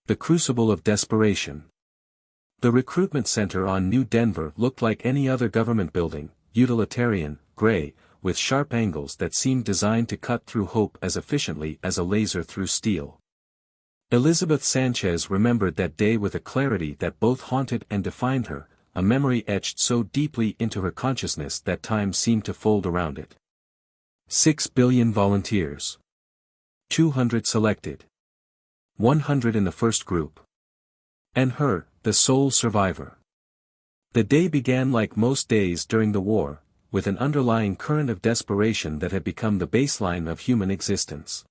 The Crucible of Desperation. The recruitment center on New Denver looked like any other government building, utilitarian, gray, with sharp angles that seemed designed to cut through hope as efficiently as a laser through steel. Elizabeth Sanchez remembered that day with a clarity that both haunted and defined her, a memory etched so deeply into her consciousness that time seemed to fold around it. 6 billion volunteers. 200 selected. 100 in the first group. And her, the sole survivor. The day began like most days during the war, with an underlying current of desperation that had become the baseline of human existence.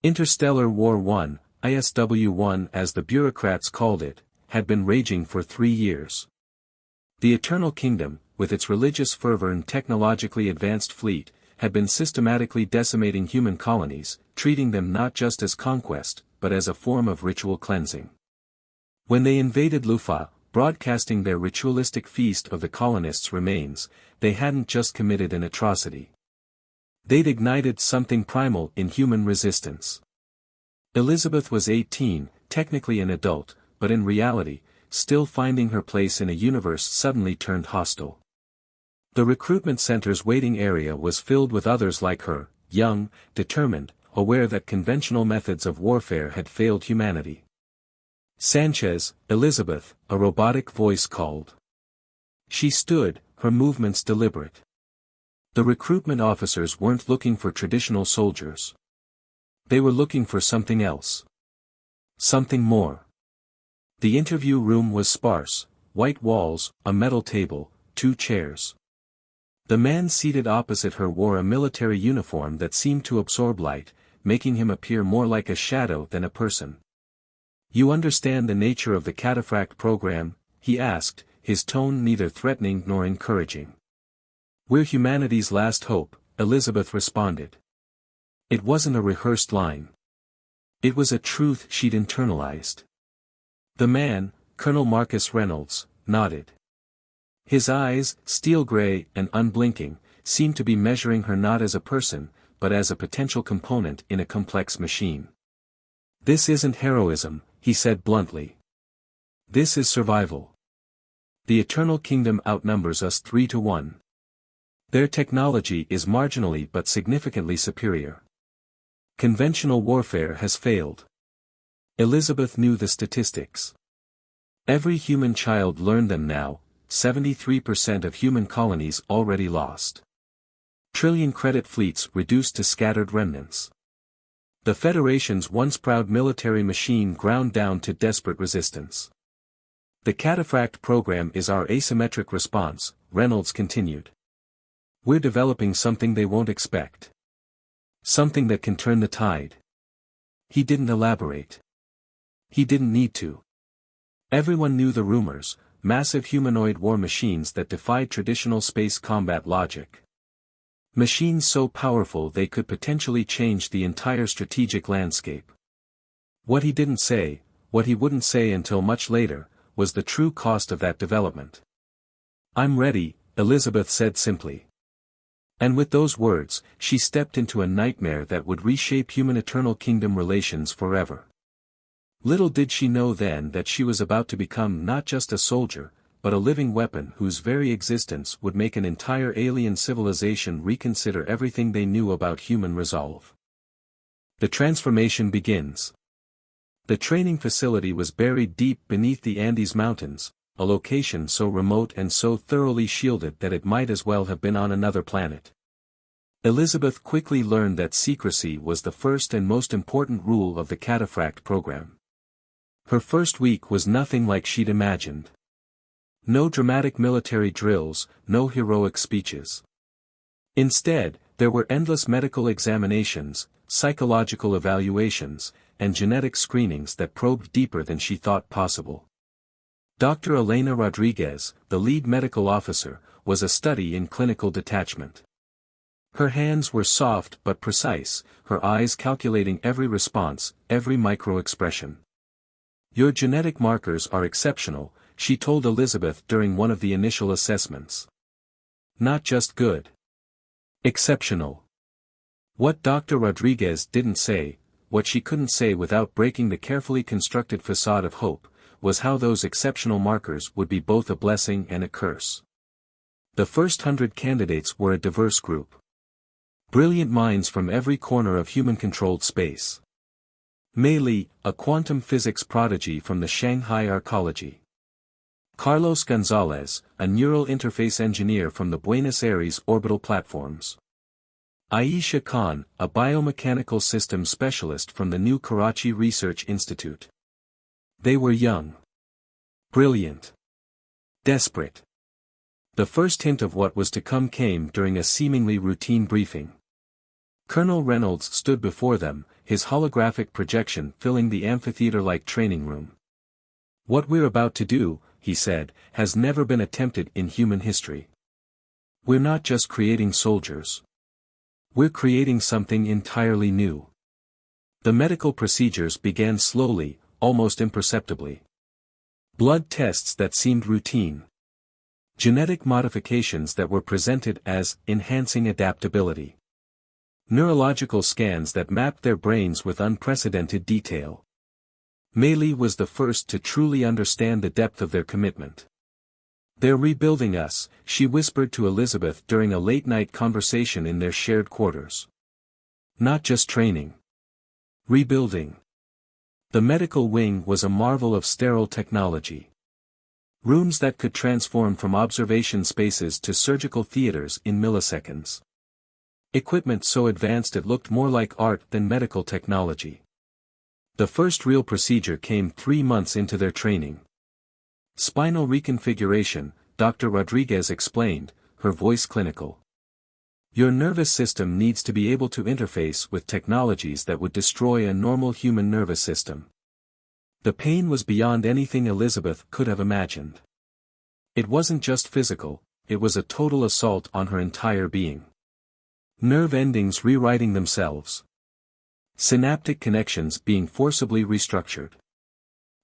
Interstellar War One, ISW-1 as the bureaucrats called it, had been raging for 3 years. The Eternal Kingdom, with its religious fervor and technologically advanced fleet, had been systematically decimating human colonies, treating them not just as conquest, but as a form of ritual cleansing. When they invaded Lufa, broadcasting their ritualistic feast of the colonists' remains, they hadn't just committed an atrocity. They'd ignited something primal in human resistance. Elizabeth was 18, technically an adult, but in reality, still finding her place in a universe suddenly turned hostile. The recruitment center's waiting area was filled with others like her, young, determined, aware that conventional methods of warfare had failed humanity. Sanchez, Elizabeth, a robotic voice called. She stood, her movements deliberate. The recruitment officers weren't looking for traditional soldiers. They were looking for something else. Something more. The interview room was sparse, white walls, a metal table, 2 chairs. The man seated opposite her wore a military uniform that seemed to absorb light, making him appear more like a shadow than a person. "You understand the nature of the Cataphract program?" he asked, his tone neither threatening nor encouraging. "We're humanity's last hope," Elizabeth responded. It wasn't a rehearsed line. It was a truth she'd internalized. The man, Colonel Marcus Reynolds, nodded. His eyes, steel gray and unblinking, seemed to be measuring her not as a person, but as a potential component in a complex machine. "This isn't heroism," he said bluntly. "This is survival. The Eternal Kingdom outnumbers us 3-1. Their technology is marginally but significantly superior. Conventional warfare has failed." Elizabeth knew the statistics. Every human child learned them now, 73% of human colonies already lost. Trillion credit fleets reduced to scattered remnants. The Federation's once proud military machine ground down to desperate resistance. "The Cataphract program is our asymmetric response," Reynolds continued. "We're developing something they won't expect. Something that can turn the tide." He didn't elaborate. He didn't need to. Everyone knew the rumors, massive humanoid war machines that defied traditional space combat logic. Machines so powerful they could potentially change the entire strategic landscape. What he didn't say, what he wouldn't say until much later, was the true cost of that development. "I'm ready," Elizabeth said simply. And with those words, she stepped into a nightmare that would reshape human Eternal Kingdom relations forever. Little did she know then that she was about to become not just a soldier, but a living weapon whose very existence would make an entire alien civilization reconsider everything they knew about human resolve. The transformation begins. The training facility was buried deep beneath the Andes Mountains, a location so remote and so thoroughly shielded that it might as well have been on another planet. Elizabeth quickly learned that secrecy was the first and most important rule of the Cataphract program. Her first week was nothing like she'd imagined. No dramatic military drills, no heroic speeches. Instead, there were endless medical examinations, psychological evaluations, and genetic screenings that probed deeper than she thought possible. Dr. Elena Rodriguez, the lead medical officer, was a study in clinical detachment. Her hands were soft but precise, her eyes calculating every response, every micro-expression. "Your genetic markers are exceptional," she told Elizabeth during one of the initial assessments. "Not just good. Exceptional." What Dr. Rodriguez didn't say, what she couldn't say without breaking the carefully constructed facade of hope, was how those exceptional markers would be both a blessing and a curse. The first 100 candidates were a diverse group. Brilliant minds from every corner of human-controlled space. Mei Li, a quantum physics prodigy from the Shanghai Arcology. Carlos Gonzalez, a neural interface engineer from the Buenos Aires orbital platforms. Aisha Khan, a biomechanical systems specialist from the new Karachi Research Institute. They were young. Brilliant. Desperate. The first hint of what was to come came during a seemingly routine briefing. Colonel Reynolds stood before them, his holographic projection filling the amphitheater-like training room. "What we're about to do," he said, "has never been attempted in human history. We're not just creating soldiers. We're creating something entirely new." The medical procedures began slowly, almost imperceptibly. Blood tests that seemed routine. Genetic modifications that were presented as enhancing adaptability. Neurological scans that mapped their brains with unprecedented detail. Mei Li was the first to truly understand the depth of their commitment. "They're rebuilding us," she whispered to Elizabeth during a late-night conversation in their shared quarters. "Not just training. Rebuilding." The medical wing was a marvel of sterile technology. Rooms that could transform from observation spaces to surgical theaters in milliseconds. Equipment so advanced it looked more like art than medical technology. The first real procedure came 3 months into their training. "Spinal reconfiguration," Dr. Rodriguez explained, her voice clinical. "Your nervous system needs to be able to interface with technologies that would destroy a normal human nervous system." The pain was beyond anything Elizabeth could have imagined. It wasn't just physical, it was a total assault on her entire being. Nerve endings rewriting themselves. Synaptic connections being forcibly restructured.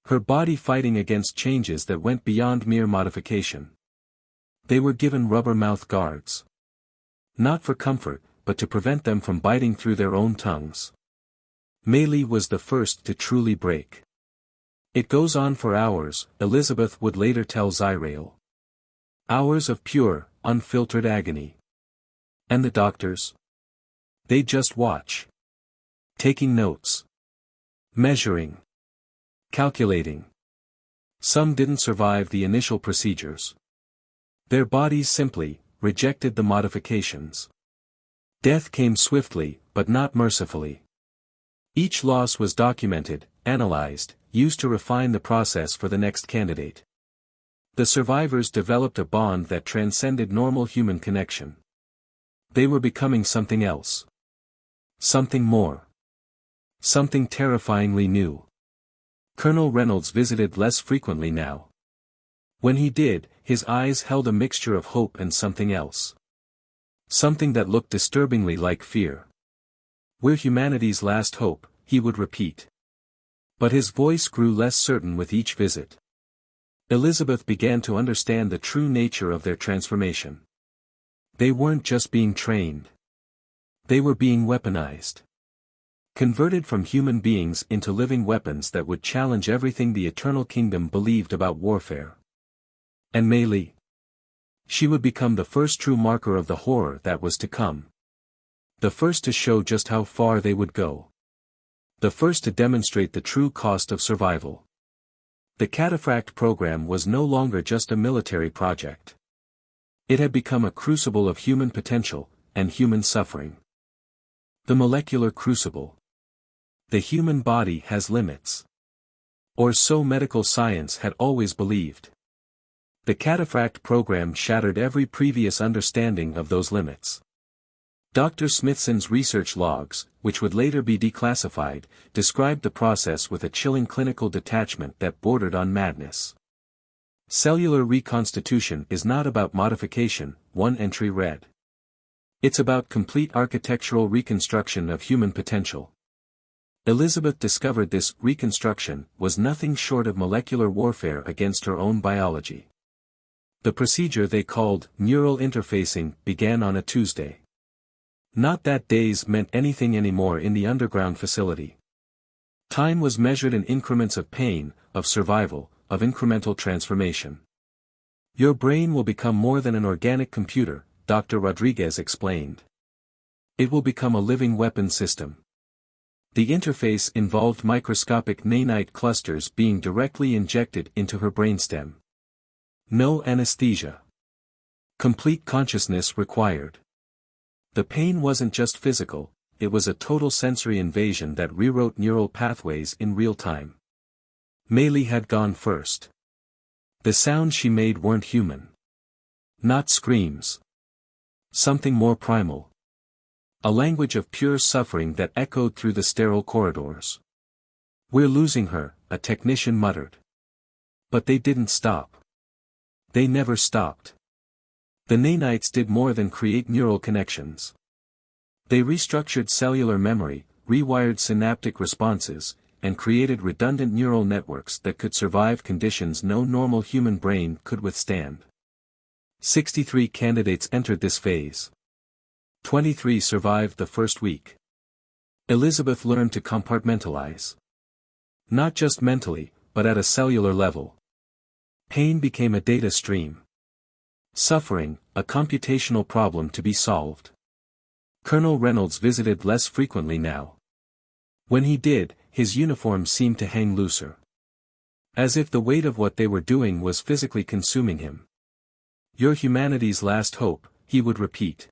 Her body fighting against changes that went beyond mere modification. They were given rubber mouth guards. Not for comfort, but to prevent them from biting through their own tongues. Mei Li was the first to truly break. "It goes on for hours," Elizabeth would later tell Zyrael. "Hours of pure, unfiltered agony. And the doctors? They just watch. Taking notes. Measuring. Calculating. Some didn't survive the initial procedures. Their bodies simply rejected the modifications. Death came swiftly, but not mercifully. Each loss was documented, analyzed, used to refine the process for the next candidate. The survivors developed a bond that transcended normal human connection. They were becoming something else. Something more. Something terrifyingly new. Colonel Reynolds visited less frequently now. When he did, his eyes held a mixture of hope and something else. Something that looked disturbingly like fear. "We're humanity's last hope," he would repeat. But his voice grew less certain with each visit. Elizabeth began to understand the true nature of their transformation. They weren't just being trained. They were being weaponized. Converted from human beings into living weapons that would challenge everything the Eternal Kingdom believed about warfare. And Mei Li? She would become the first true marker of the horror that was to come. The first to show just how far they would go. The first to demonstrate the true cost of survival. The Cataphract program was no longer just a military project. It had become a crucible of human potential, and human suffering. The molecular crucible. The human body has limits. Or so medical science had always believed. The Cataphract program shattered every previous understanding of those limits. Dr. Smithson's research logs, which would later be declassified, described the process with a chilling clinical detachment that bordered on madness. "Cellular reconstitution is not about modification," one entry read. "It's about complete architectural reconstruction of human potential." Elizabeth discovered this reconstruction was nothing short of molecular warfare against her own biology. The procedure they called neural interfacing began on a Tuesday. Not that days meant anything anymore in the underground facility. Time was measured in increments of pain, of survival, of incremental transformation. Your brain will become more than an organic computer, Dr. Rodriguez explained. It will become a living weapon system. The interface involved microscopic nanite clusters being directly injected into her brainstem. No anesthesia. Complete consciousness required. The pain wasn't just physical, it was a total sensory invasion that rewrote neural pathways in real time. Meili had gone first. The sounds she made weren't human. Not screams. Something more primal. A language of pure suffering that echoed through the sterile corridors. "We're losing her," a technician muttered. But they didn't stop. They never stopped. The nanites did more than create neural connections. They restructured cellular memory, rewired synaptic responses, and created redundant neural networks that could survive conditions no normal human brain could withstand. 63 candidates entered this phase. 23 survived the first week. Elizabeth learned to compartmentalize. Not just mentally, but at a cellular level. Pain became a data stream. Suffering, a computational problem to be solved. Colonel Reynolds visited less frequently now. When he did, his uniform seemed to hang looser. As if the weight of what they were doing was physically consuming him. "You're humanity's last hope," he would repeat.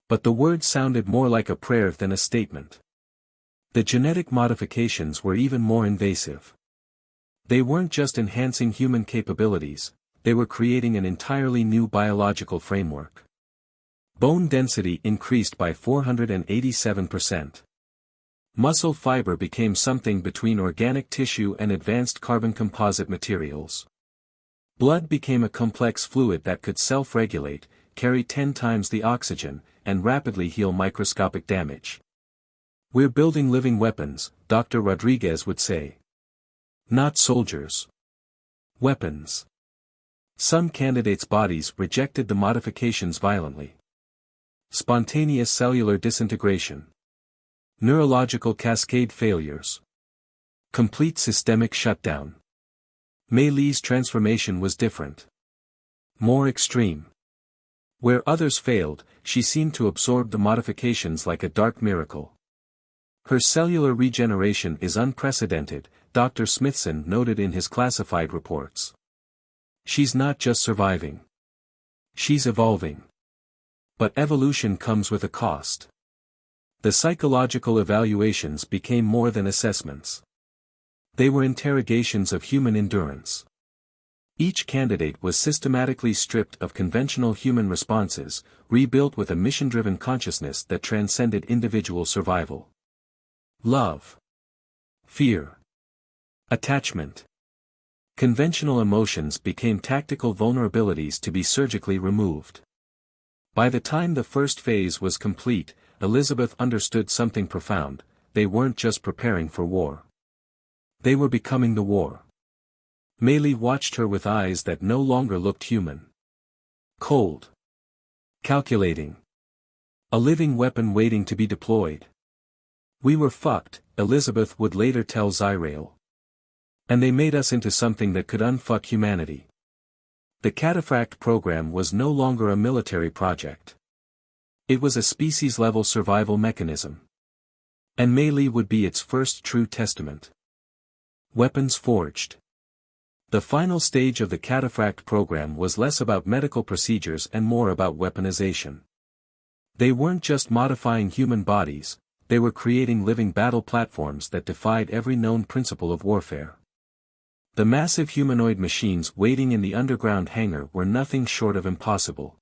But the words sounded more like a prayer than a statement. The genetic modifications were even more invasive. They weren't just enhancing human capabilities, they were creating an entirely new biological framework. Bone density increased by 487%. Muscle fiber became something between organic tissue and advanced carbon composite materials. Blood became a complex fluid that could self-regulate, carry 10 times the oxygen, and rapidly heal microscopic damage. "We're building living weapons," Dr. Rodriguez would say. Not soldiers. Weapons. Some candidates' bodies rejected the modifications violently. Spontaneous cellular disintegration. Neurological cascade failures. Complete systemic shutdown. Meili's transformation was different. More extreme. Where others failed, she seemed to absorb the modifications like a dark miracle. Her cellular regeneration is unprecedented, Dr. Smithson noted in his classified reports. She's not just surviving. She's evolving. But evolution comes with a cost. The psychological evaluations became more than assessments. They were interrogations of human endurance. Each candidate was systematically stripped of conventional human responses, rebuilt with a mission-driven consciousness that transcended individual survival. Love. Fear. Attachment. Conventional emotions became tactical vulnerabilities to be surgically removed. By the time the first phase was complete, Elizabeth understood something profound: they weren't just preparing for war. They were becoming the war. Meili watched her with eyes that no longer looked human. Cold. Calculating. A living weapon waiting to be deployed. "We were fucked," Elizabeth would later tell Zyrael. "And they made us into something that could unfuck humanity." The Cataphract program was no longer a military project. It was a species-level survival mechanism. And Meili would be its first true testament. Weapons forged. The final stage of the Cataphract program was less about medical procedures and more about weaponization. They weren't just modifying human bodies, they were creating living battle platforms that defied every known principle of warfare. The massive humanoid machines waiting in the underground hangar were nothing short of impossible.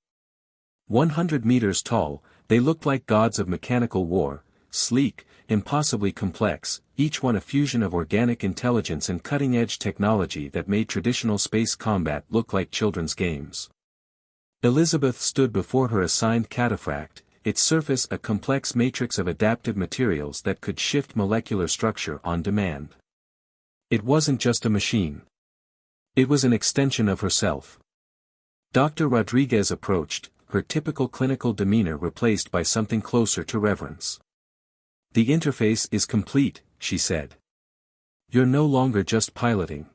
100 meters tall, they looked like gods of mechanical war, sleek, impossibly complex, each one a fusion of organic intelligence and cutting-edge technology that made traditional space combat look like children's games. Elizabeth stood before her assigned Cataphract, its surface a complex matrix of adaptive materials that could shift molecular structure on demand. It wasn't just a machine. It was an extension of herself. Dr. Rodriguez approached, her typical clinical demeanor replaced by something closer to reverence. "The interface is complete," she said. You're no longer just piloting.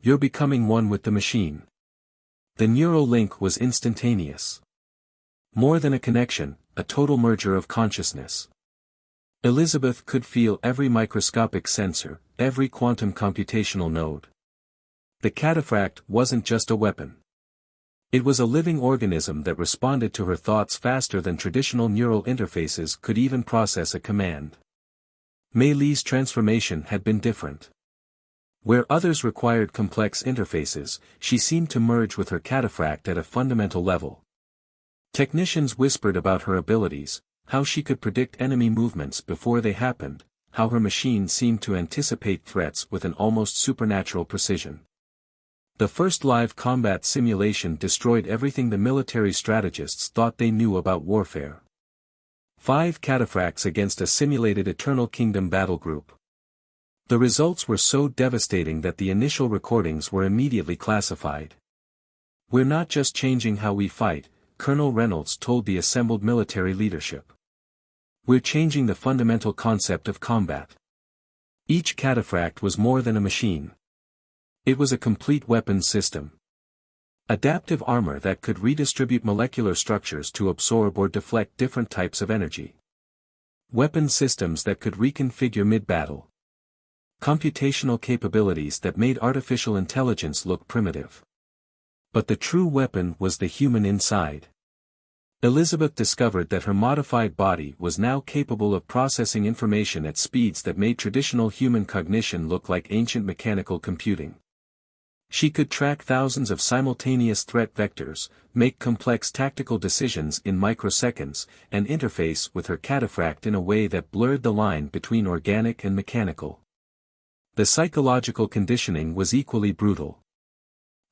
You're becoming one with the machine. The neural link was instantaneous. More than a connection, a total merger of consciousness. Elizabeth could feel every microscopic sensor, every quantum computational node. The Cataphract wasn't just a weapon. It was a living organism that responded to her thoughts faster than traditional neural interfaces could even process a command. Mei Li's transformation had been different. Where others required complex interfaces, she seemed to merge with her Cataphract at a fundamental level. Technicians whispered about her abilities, how she could predict enemy movements before they happened, how her machine seemed to anticipate threats with an almost supernatural precision. The first live combat simulation destroyed everything the military strategists thought they knew about warfare. 5 Cataphracts against a simulated Eternal Kingdom battle group. The results were so devastating that the initial recordings were immediately classified. "We're not just changing how we fight," Colonel Reynolds told the assembled military leadership. "We're changing the fundamental concept of combat." Each Cataphract was more than a machine. It was a complete weapons system. Adaptive armor that could redistribute molecular structures to absorb or deflect different types of energy. Weapon systems that could reconfigure mid-battle. Computational capabilities that made artificial intelligence look primitive. But the true weapon was the human inside. Elizabeth discovered that her modified body was now capable of processing information at speeds that made traditional human cognition look like ancient mechanical computing. She could track thousands of simultaneous threat vectors, make complex tactical decisions in microseconds, and interface with her Cataphract in a way that blurred the line between organic and mechanical. The psychological conditioning was equally brutal.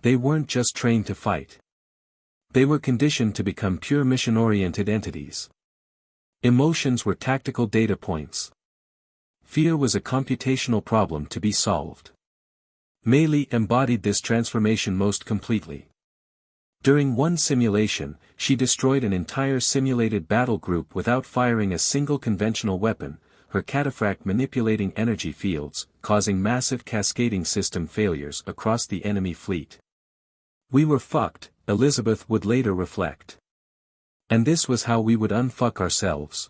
They weren't just trained to fight. They were conditioned to become pure mission-oriented entities. Emotions were tactical data points. Fear was a computational problem to be solved. Mei Li embodied this transformation most completely. During one simulation, she destroyed an entire simulated battle group without firing a single conventional weapon, her Cataphract manipulating energy fields, causing massive cascading system failures across the enemy fleet. "We were fucked," Elizabeth would later reflect. "And this was how we would unfuck ourselves."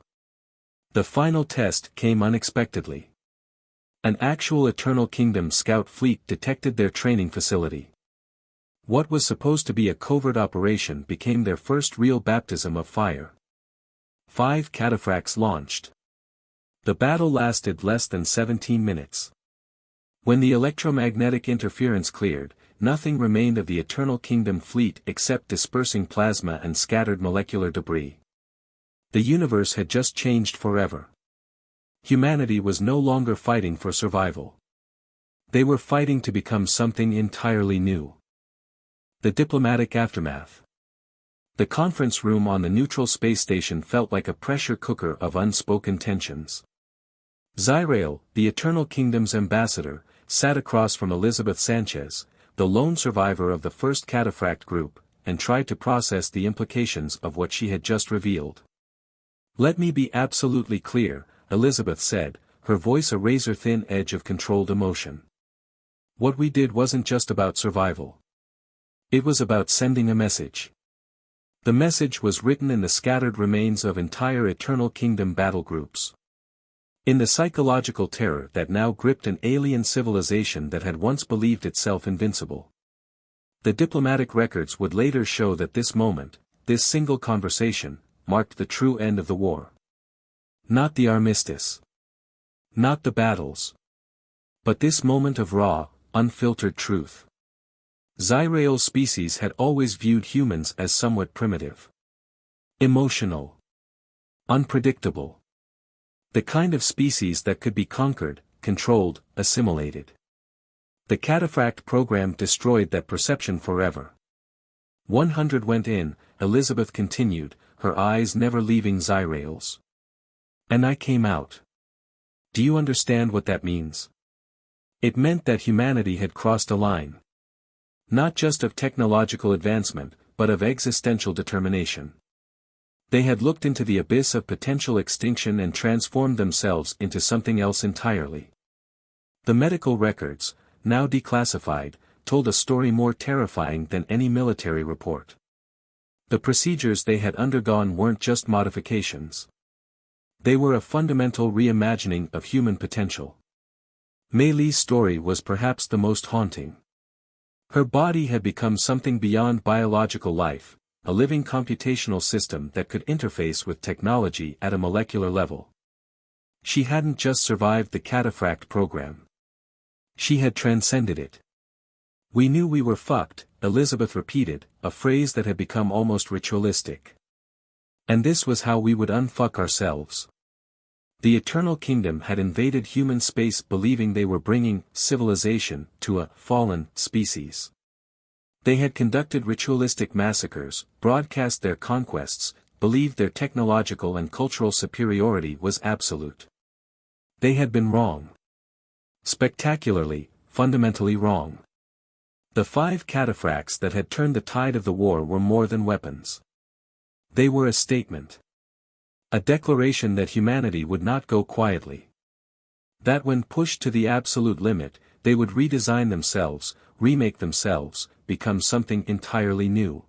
The final test came unexpectedly. An actual Eternal Kingdom scout fleet detected their training facility. What was supposed to be a covert operation became their first real baptism of fire. 5 Cataphracts launched. The battle lasted less than 17 minutes. When the electromagnetic interference cleared, nothing remained of the Eternal Kingdom fleet except dispersing plasma and scattered molecular debris. The universe had just changed forever. Humanity was no longer fighting for survival. They were fighting to become something entirely new. The diplomatic aftermath. The conference room on the neutral space station felt like a pressure cooker of unspoken tensions. Zyrael, the Eternal Kingdom's ambassador, sat across from Elizabeth Sanchez, the lone survivor of the first Cataphract group, and tried to process the implications of what she had just revealed. "Let me be absolutely clear," Elizabeth said, her voice a razor-thin edge of controlled emotion. "What we did wasn't just about survival. It was about sending a message. The message was written in the scattered remains of entire Eternal Kingdom battle groups. In the psychological terror that now gripped an alien civilization that had once believed itself invincible. The diplomatic records would later show that this moment, this single conversation, marked the true end of the war. Not the armistice. Not the battles. But this moment of raw, unfiltered truth. Zyrael's species had always viewed humans as somewhat primitive. Emotional. Unpredictable. The kind of species that could be conquered, controlled, assimilated. The Cataphract program destroyed that perception forever. 100 went in, Elizabeth continued, her eyes never leaving Zyrael's. And I came out. Do you understand what that means? It meant that humanity had crossed a line. Not just of technological advancement, but of existential determination. They had looked into the abyss of potential extinction and transformed themselves into something else entirely. The medical records, now declassified, told a story more terrifying than any military report. The procedures they had undergone weren't just modifications. They were a fundamental reimagining of human potential. Mei Li's story was perhaps the most haunting. Her body had become something beyond biological life, a living computational system that could interface with technology at a molecular level. She hadn't just survived the Cataphract program. She had transcended it. "We knew we were fucked," Elizabeth repeated, a phrase that had become almost ritualistic. "And this was how we would unfuck ourselves." The Eternal Kingdom had invaded human space believing they were bringing civilization to a fallen species. They had conducted ritualistic massacres, broadcast their conquests, believed their technological and cultural superiority was absolute. They had been wrong. Spectacularly, fundamentally wrong. The 5 cataphracts that had turned the tide of the war were more than weapons. They were a statement. A declaration that humanity would not go quietly. That when pushed to the absolute limit, they would redesign themselves, remake themselves, become something entirely new.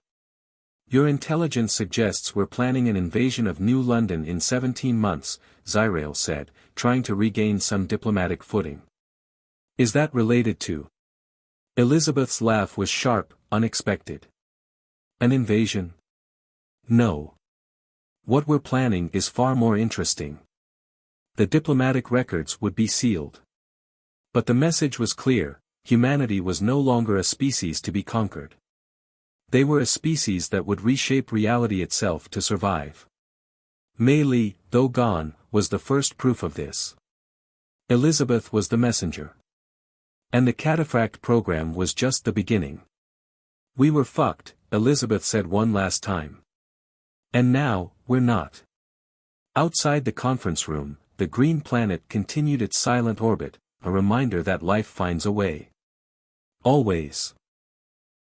"Your intelligence suggests we're planning an invasion of New London in 17 months, Zyrael said, trying to regain some diplomatic footing. "Is that related to?" Elizabeth's laugh was sharp, unexpected. "An invasion? No. What we're planning is far more interesting. The diplomatic records would be sealed. But the message was clear, humanity was no longer a species to be conquered. They were a species that would reshape reality itself to survive. Mei Li, though gone, was the first proof of this. Elizabeth was the messenger. And the Cataphract program was just the beginning. "We were fucked," Elizabeth said one last time. "And now, we're not." Outside the conference room, the green planet continued its silent orbit, a reminder that life finds a way. Always.